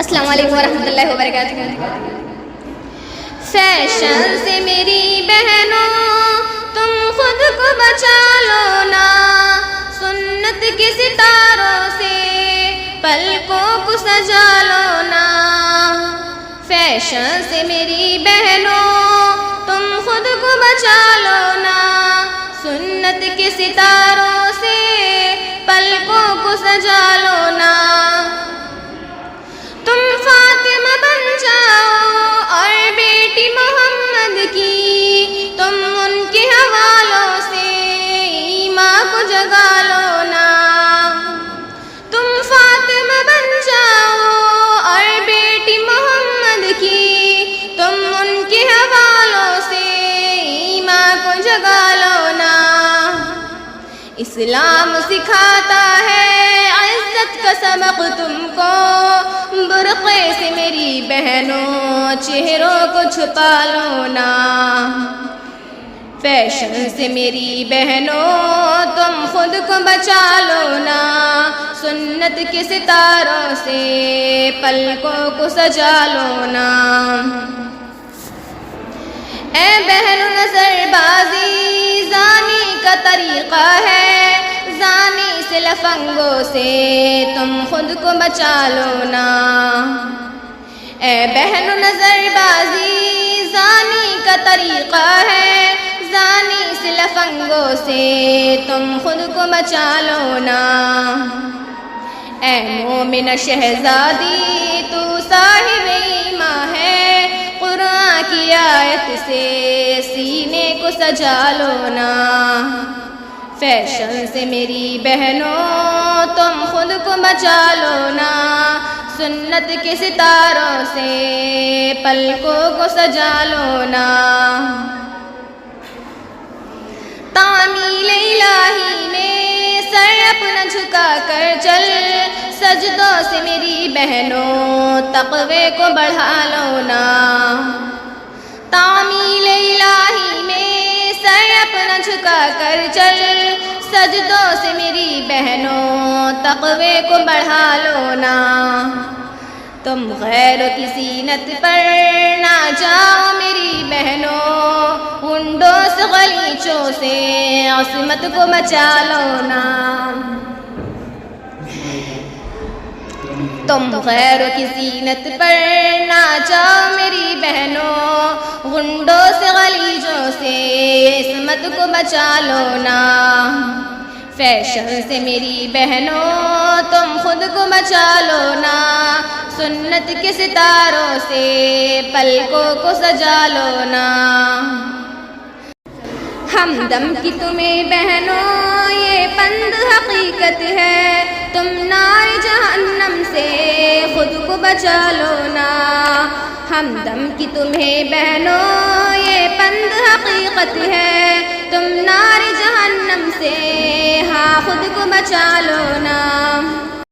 السلام علیکم ورحمۃ اللہ وبرکاتہ۔ فیشن سے میری بہنوں تم خود کو بچا لو نا، سنت کے ستاروں سے پلکوں کو سجا لو نا۔ فیشن سے میری بہنوں تم خود کو بچا لو نا، سنت کے ستاروں سے پلکوں کو سجا لو نا۔ تم فاطمہ بن جاؤ اور بیٹی محمد کی، تم ان کے حوالوں سے ایمان کو جگا لو نا۔ تم فاطمہ بن جاؤ اور بیٹی محمد کی، تم ان کے حوالوں سے ایمان کو جگا لو نا۔ اسلام سکھاتا ہے عزت کا سبق تم کو، برقعے سے میری بہنوں چہروں کو چھپا لو نا۔ فیشن سے میری بہنوں تم خود کو بچا لو نا، سنت کے ستاروں سے پلکوں کو سجا لو نا۔ اے بہن نظر بازی زانی کا طریقہ ہے، زانی سے لفنگوں سے تم خود کو بچا لو نا۔ اے بہن نظر بازی زانی کا طریقہ ہے، زانی سے لفنگوں سے تم خود کو بچا لو نا۔ اے مومن شہزادی تو صاحب ایمان ہے، قرآن کی آیت سے سینے کو سجا لو نا۔ فیشن سے میری بہنوں تم خود کو بچا لو نا، سنت کے ستاروں سے پلکوں کو سجا لو نا۔ تعمیل الہی میں سر اپنا جھکا کر چل، سجدوں سے میری بہنوں تقوی کو بڑھا لو نا۔ تعمیل الہی میں سر اپنا جھکا کر چل، سجدوں سے میری بہنوں تقوی کو بڑھا لو نا۔ تم غیر کی زینت پر نہ جاؤ میری بہنوں، ہنڈوں سے غلیچوں سے عصمت کو بچا لو نا۔ تم غیر کی زینت پر نہ جاؤ میری بہنوں، گنڈوں سے غلیظوں سے عصمت کو بچا لو نا۔ فیشن سے میری بہنوں تم خود کو بچا لو نا، سنت کے ستاروں سے پلکوں کو سجا لو نا۔ ہمدم کی تمہیں بہنوں یہ پند حقیقت ہے، تم نار جہنم سے خود کو بچا لو نا۔ ہمدم کی تمہیں بہنوں یہ پند حقیقت ہے، تم نار جہنم سے ہاں خود کو بچا لو نا۔